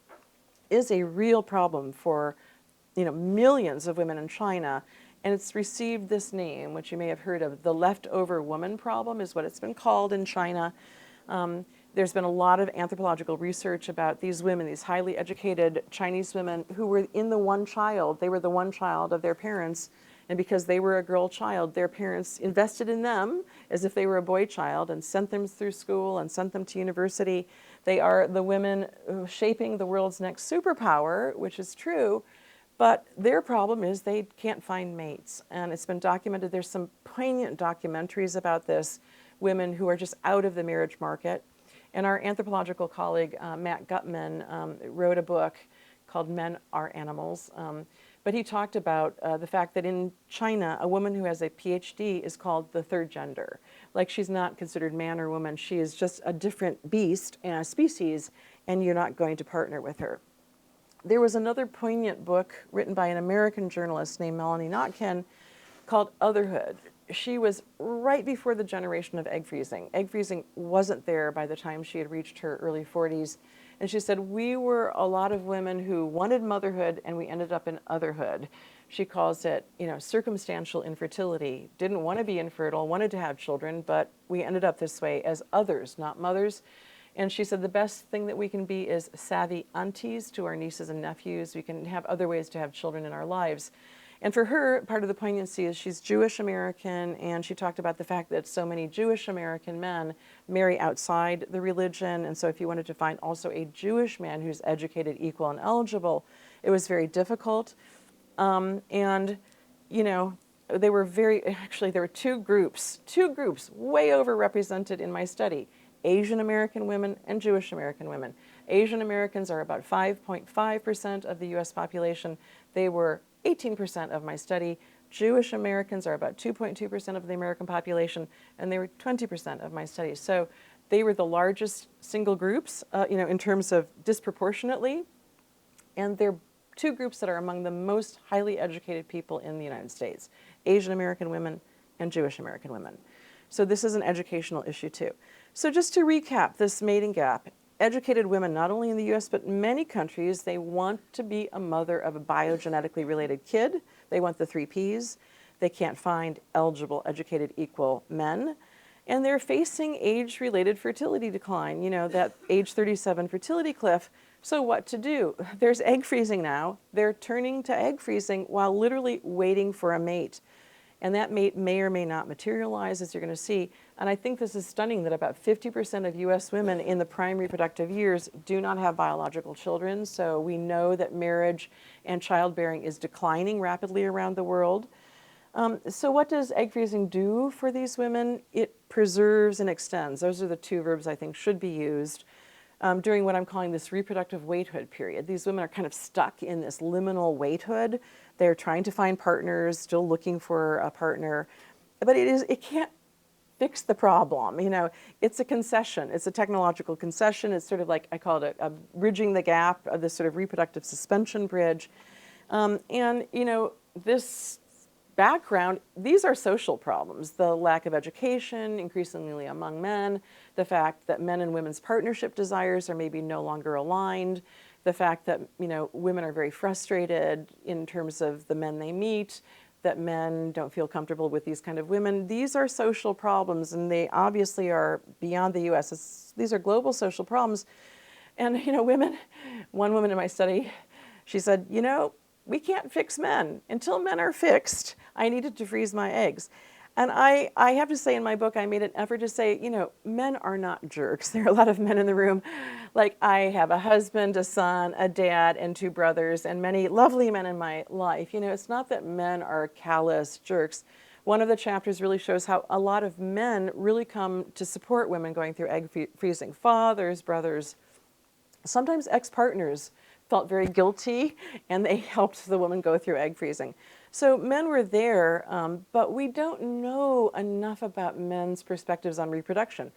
is a real problem for, millions of women in China. And it's received this name, which you may have heard of, the leftover woman problem is what it's been called in China. There's been a lot of anthropological research about these women, these highly educated Chinese women who were in the one child. They were the one child of their parents. And because they were a girl child, their parents invested in them as if they were a boy child and sent them through school and sent them to university. They are the women shaping the world's next superpower, which is true. But their problem is they can't find mates. And it's been documented. There's some poignant documentaries about this, women who are just out of the marriage market. And our anthropological colleague, Matt Gutman, wrote a book called Men Are Animals. But he talked about the fact that in China, a woman who has a PhD is called the third gender. Like she's not considered man or woman. She is just a different beast and a species, and you're not going to partner with her. There was another poignant book written by an American journalist named Melanie Notkin called Motherhood. She was right before the generation of egg freezing. Egg freezing wasn't there by the time she had reached her early 40s. And she said, we were a lot of women who wanted motherhood and we ended up in otherhood. She calls it, circumstantial infertility. Didn't want to be infertile, wanted to have children, but we ended up this way as others, not mothers. And she said the best thing that we can be is savvy aunties to our nieces and nephews. We can have other ways to have children in our lives. And for her, part of the poignancy is she's Jewish American, and she talked about the fact that so many Jewish American men marry outside the religion. And so if you wanted to find also a Jewish man who's educated, equal, and eligible, it was very difficult. They were there were two groups way overrepresented in my study: Asian American women and Jewish American women. Asian Americans are about 5.5% of the US population. They were 18% of my study. Jewish Americans are about 2.2% of the American population, and they were 20% of my study. So they were the largest single groups, in terms of disproportionately, and they're two groups that are among the most highly educated people in the United States: Asian American women and Jewish American women. So this is an educational issue too. So just to recap this mating gap, educated women, not only in the US, but many countries, they want to be a mother of a biogenetically related kid. They want the 3 Ps. They can't find eligible, educated, equal men. And they're facing age-related fertility decline, that age 37 fertility cliff. So what to do? There's egg freezing now. They're turning to egg freezing while literally waiting for a mate. And that mate may or may not materialize, as you're going to see. And I think this is stunning that about 50% of US women in the prime reproductive years do not have biological children. So we know that marriage and childbearing is declining rapidly around the world. So what does egg freezing do for these women? It preserves and extends. Those are the two verbs I think should be used during what I'm calling this reproductive waithood period. These women are kind of stuck in this liminal waithood. They're trying to find partners, still looking for a partner, but it can't fix the problem. It's a concession. It's a technological concession. It's sort of like, I call it a bridging the gap of this sort of reproductive suspension bridge. And this background, these are social problems. The lack of education, increasingly among men, the fact that men and women's partnership desires are maybe no longer aligned, the fact that women are very frustrated in terms of the men they meet, that men don't feel comfortable with these kind of women. These are social problems, and they obviously are beyond the U.S. These are global social problems. And one woman in my study, she said, we can't fix men. Until men are fixed, I needed to freeze my eggs. And I have to say in my book, I made an effort to say, men are not jerks. There are a lot of men in the room. Like, I have a husband, a son, a dad, and 2 brothers, and many lovely men in my life. It's not that men are callous jerks. One of the chapters really shows how a lot of men really come to support women going through egg freezing. Fathers, brothers, sometimes ex-partners felt very guilty, and they helped the woman go through egg freezing. So men were there, but we don't know enough about men's perspectives on reproduction.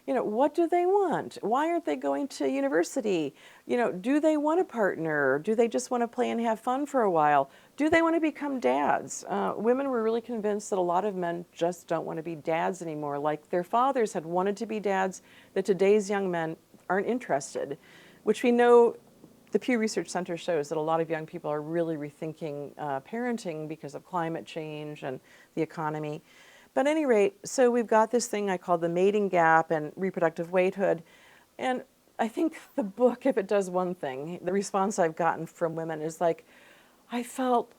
What do they want? Why aren't they going to university? Do they want a partner? Do they just want to play and have fun for a while? Do they want to become dads? Women were really convinced that a lot of men just don't want to be dads anymore, like their fathers had wanted to be dads, that today's young men aren't interested, which we know the Pew Research Center shows that a lot of young people are really rethinking parenting because of climate change and the economy. But at any rate, so we've got this thing I call the mating gap and reproductive waithood. And I think the book, if it does one thing, the response I've gotten from women is like, I felt,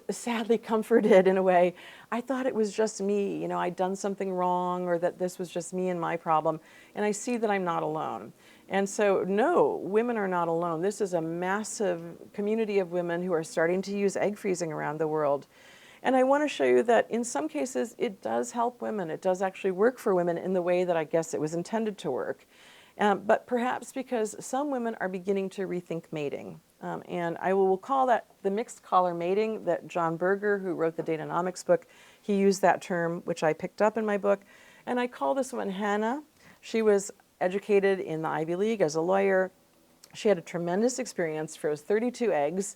sadly comforted in a way. I thought it was just me, I'd done something wrong, or that this was just me and my problem. And I see that I'm not alone. And so, no, women are not alone. This is a massive community of women who are starting to use egg freezing around the world. And I want to show you that in some cases, it does help women. It does actually work for women in the way that I guess it was intended to work. But perhaps because some women are beginning to rethink mating. And I will call that the mixed collar mating that John Berger, who wrote the Datanomics book, he used that term, which I picked up in my book. And I call this woman Hannah. She was educated in the Ivy League as a lawyer. She had a tremendous experience, froze 32 eggs.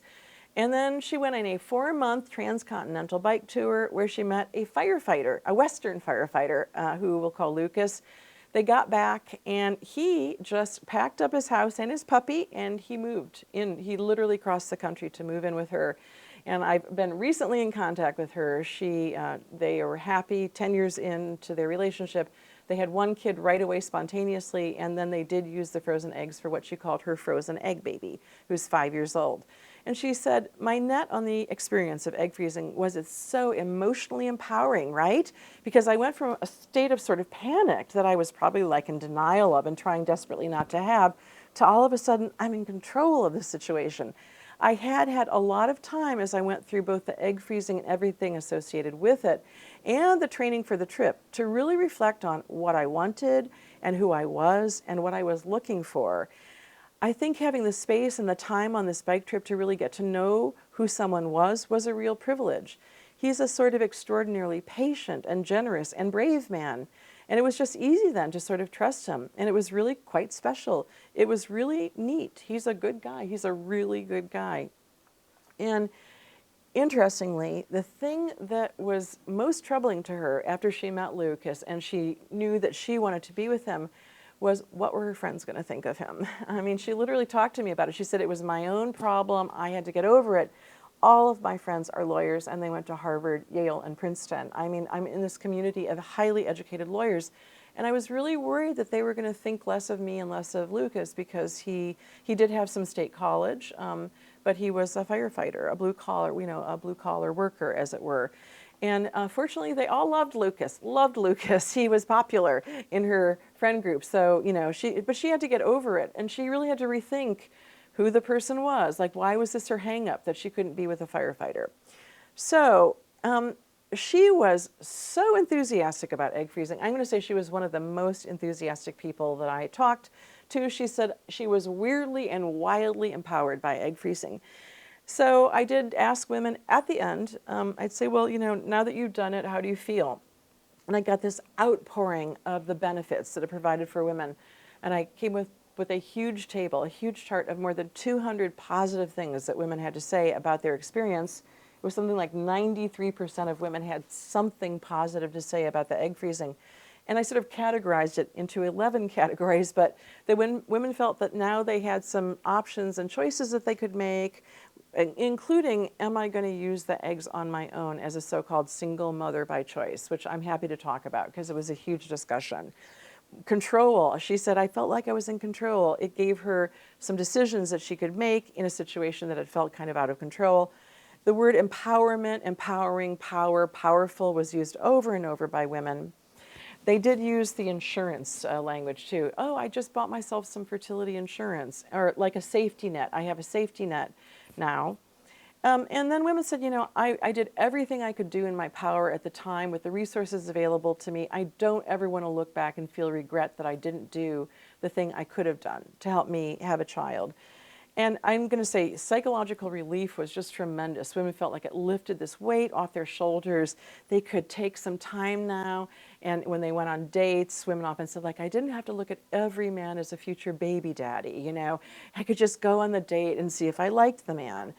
And then she went on a 4-month transcontinental bike tour where she met a firefighter, a Western firefighter, who we'll call Lucas. They got back, and he just packed up his house and his puppy, and he moved in. He literally crossed the country to move in with her. And I've been recently in contact with her. They were happy 10 years into their relationship. They had 1 kid right away spontaneously, and then they did use the frozen eggs for what she called her frozen egg baby, who's 5 years old. And she said, my net on the experience of egg freezing was it's so emotionally empowering, right? Because I went from a state of sort of panic that I was probably like in denial of and trying desperately not to have, to all of a sudden I'm in control of the situation. I had a lot of time as I went through both the egg freezing and everything associated with it and the training for the trip to really reflect on what I wanted and who I was and what I was looking for. I think having the space and the time on this bike trip to really get to know who someone was a real privilege. He's a sort of extraordinarily patient and generous and brave man. And it was just easy then to sort of trust him. And it was really quite special. It was really neat. He's a good guy. He's a really good guy. And interestingly, the thing that was most troubling to her after she met Lucas and she knew that she wanted to be with him was, what were her friends going to think of him? I mean, she literally talked to me about it. She said, it was my own problem. I had to get over it. All of my friends are lawyers, and they went to Harvard, Yale, and Princeton. I mean, I'm in this community of highly educated lawyers, and I was really worried that they were going to think less of me and less of Lucas because he did have some state college, but he was a firefighter, a blue collar worker, as it were. And fortunately, they all loved Lucas. He was popular in her friend group. So, but she had to get over it, and she really had to rethink who the person was. Like, why was this her hang up that she couldn't be with a firefighter? So She was so enthusiastic about egg freezing. I'm going to say she was one of the most enthusiastic people that I talked to. She said she was weirdly and wildly empowered by egg freezing. So I did ask women at the end, I'd say, well, now that you've done it, how do you feel? And I got this outpouring of the benefits that it provided for women. And I came with a huge table, a huge chart of more than 200 positive things that women had to say about their experience. It was something like 93% of women had something positive to say about the egg freezing. And I sort of categorized it into 11 categories, but women felt that now they had some options and choices that they could make, including, am I going to use the eggs on my own as a so-called single mother by choice, which I'm happy to talk about because it was a huge discussion. Control, she said, I felt like I was in control. It gave her some decisions that she could make in a situation that had felt kind of out of control. The word empowerment, empowering, power, powerful was used over and over by women. They did use the insurance language too. Oh, I just bought myself some fertility insurance, or like a safety net. I have a safety net now. And then women said, I did everything I could do in my power at the time with the resources available to me. I don't ever want to look back and feel regret that I didn't do the thing I could have done to help me have a child. And I'm going to say psychological relief was just tremendous. Women felt like it lifted this weight off their shoulders. They could take some time now. And when they went on dates, women often said, like, I didn't have to look at every man as a future baby daddy, I could just go on the date and see if I liked the man.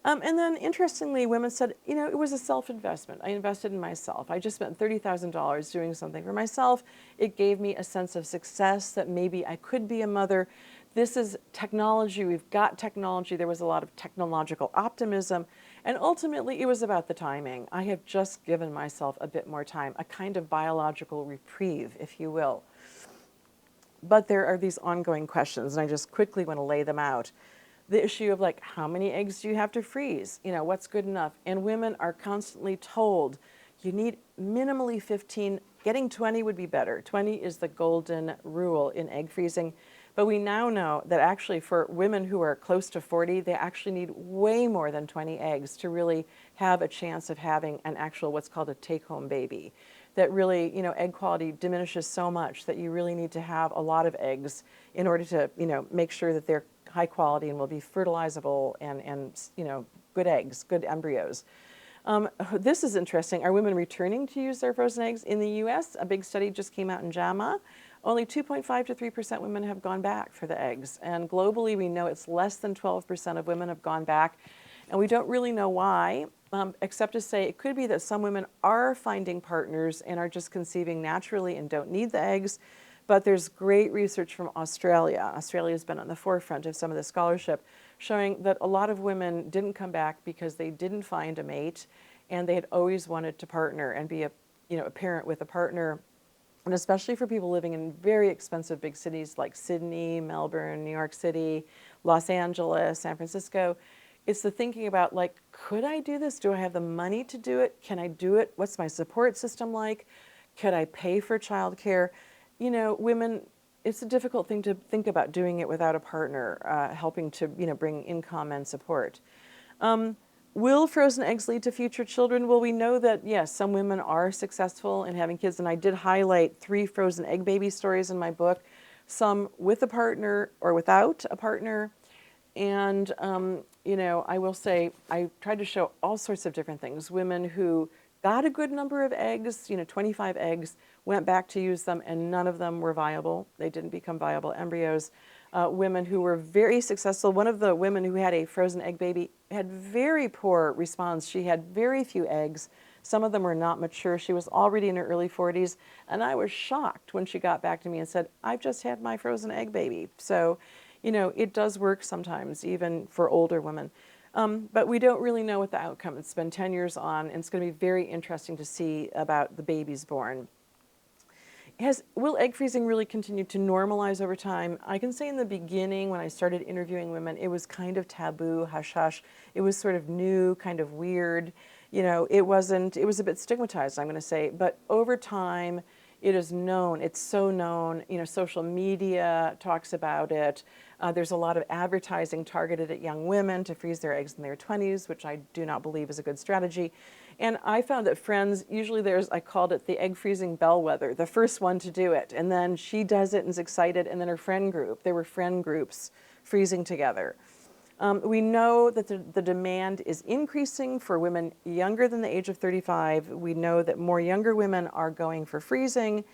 And then interestingly, women said, it was a self-investment. I invested in myself. I just spent $30,000 doing something for myself. It gave me a sense of success that maybe I could be a mother. This is technology. We've got technology. There was a lot of technological optimism. And ultimately, it was about the timing. I have just given myself a bit more time, a kind of biological reprieve, if you will. But there are these ongoing questions, and I just quickly want to lay them out. The issue of like, how many eggs do you have to freeze? What's good enough? And women are constantly told, you need minimally 15. Getting 20 would be better. 20 is the golden rule in egg freezing. But we now know that actually for women who are close to 40, they actually need way more than 20 eggs to really have a chance of having an actual what's called a take-home baby. That really, egg quality diminishes so much that you really need to have a lot of eggs in order to, make sure that they're high quality and will be fertilizable and good eggs, good embryos. This is interesting. Are women returning to use their frozen eggs? In the US, a big study just came out in JAMA. Only 2.5 to 3% women have gone back for the eggs. And globally, we know it's less than 12% of women have gone back. And we don't really know why, except to say it could be that some women are finding partners and are just conceiving naturally and don't need the eggs. But there's great research from Australia. Australia's been on the forefront of some of the scholarship, showing that a lot of women didn't come back because they didn't find a mate, and they had always wanted to partner and be a parent with a partner. And especially for people living in very expensive big cities like Sydney, Melbourne, New York City, Los Angeles, San Francisco, it's the thinking about like, could I do this? Do I have the money to do it? Can I do it? What's my support system like? Could I pay for childcare? Women, it's a difficult thing to think about doing it without a partner helping to, bring income and support. Will frozen eggs lead to future children? Well, we know that, yes, some women are successful in having kids, and I did highlight 3 frozen egg baby stories in my book, some with a partner or without a partner. And, I will say I tried to show all sorts of different things. Women who got a good number of eggs, 25 eggs, went back to use them, and none of them were viable. They didn't become viable embryos. Women who were very successful. One of the women who had a frozen egg baby had very poor response. She had very few eggs. Some of them were not mature. She was already in her early 40s. And I was shocked when she got back to me and said, I've just had my frozen egg baby. So, it does work sometimes, even for older women. But we don't really know what the outcome. It's been 10 years on, and it's going to be very interesting to see about the babies born. Will egg freezing really continue to normalize over time? I can say in the beginning, when I started interviewing women, it was kind of taboo, hush hush. It was sort of new, kind of weird. It was a bit stigmatized, I'm going to say. But over time, it is known. It's so known. Social media talks about it. There's a lot of advertising targeted at young women to freeze their eggs in their 20s, which I do not believe is a good strategy. And I found that friends, usually I called it the egg freezing bellwether, the first one to do it. And then she does it and is excited. And then her friend group, there were friend groups freezing together. We know that the demand is increasing for women younger than the age of 35. We know that more younger women are going for freezing.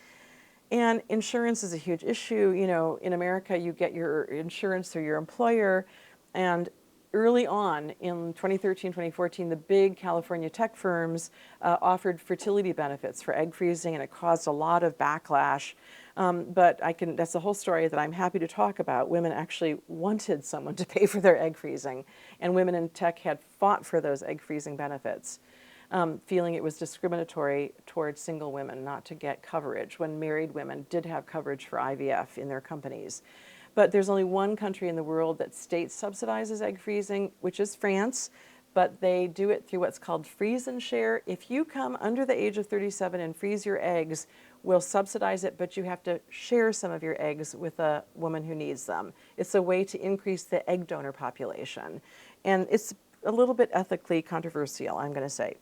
And insurance is a huge issue. You know, in America, you get your insurance through your employer. And early on in 2013, 2014, the big California tech firms offered fertility benefits for egg freezing, and it caused a lot of backlash. But that's a whole story that I'm happy to talk about. Women actually wanted someone to pay for their egg freezing, and women in tech had fought for those egg freezing benefits. Feeling it was discriminatory towards single women not to get coverage when married women did have coverage for IVF in their companies. But there's only one country in the world that state subsidizes egg freezing, which is France, but they do it through what's called freeze and share. If you come under the age of 37 and freeze your eggs, we'll subsidize it, but you have to share some of your eggs with a woman who needs them. It's a way to increase the egg donor population. And it's a little bit ethically controversial, I'm going to say.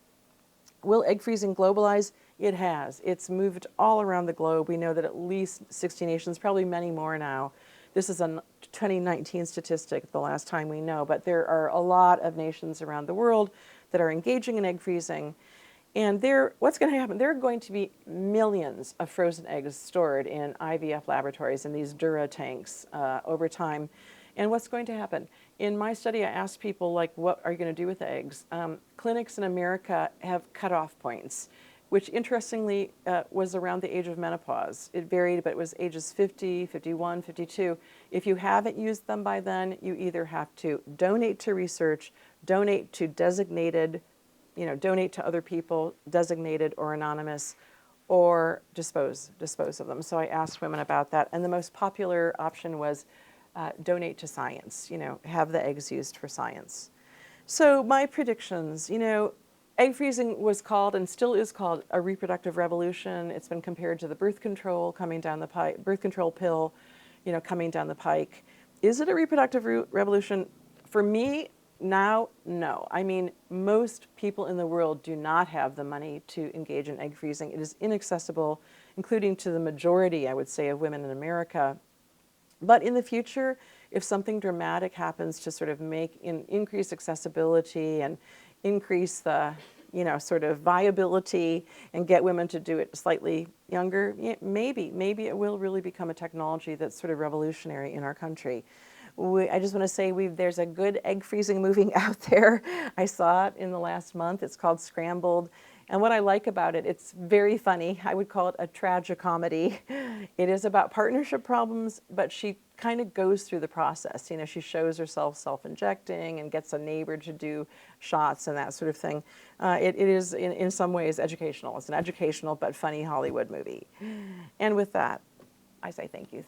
Will egg freezing globalize? It has. It's moved all around the globe. We know that at least 60 nations, probably many more now. This is a 2019 statistic, the last time we know, but there are a lot of nations around the world that are engaging in egg freezing. And what's going to happen? There are going to be millions of frozen eggs stored in IVF laboratories in these Dura tanks over time. And what's going to happen? In my study, I asked people, like, what are you going to do with the eggs? Clinics in America have cutoff points, which interestingly was around the age of menopause. It varied, but it was ages 50, 51, 52. If you haven't used them by then, you either have to donate to research, donate to designated, donate to other people, designated or anonymous, or dispose of them. So I asked women about that, and the most popular option was donate to science, have the eggs used for science. So my predictions, egg freezing was called and still is called a reproductive revolution. It's been compared to the birth control coming down the pike, birth control pill, coming down the pike. Is it a reproductive revolution? For me, now, no. I mean, most people in the world do not have the money to engage in egg freezing. It is inaccessible, including to the majority, I would say, of women in America. But in the future, if something dramatic happens to sort of increase accessibility and increase the, sort of viability and get women to do it slightly younger, maybe it will really become a technology that's sort of revolutionary in our country. I just want to say there's a good egg freezing movie out there. I saw it in the last month. It's called Scrambled. And what I like about it, it's very funny. I would call it a tragicomedy. It is about partnership problems, but she kind of goes through the process. She shows herself self-injecting and gets a neighbor to do shots and that sort of thing. It is, in some ways, educational. It's an educational but funny Hollywood movie. And with that, I say thank you.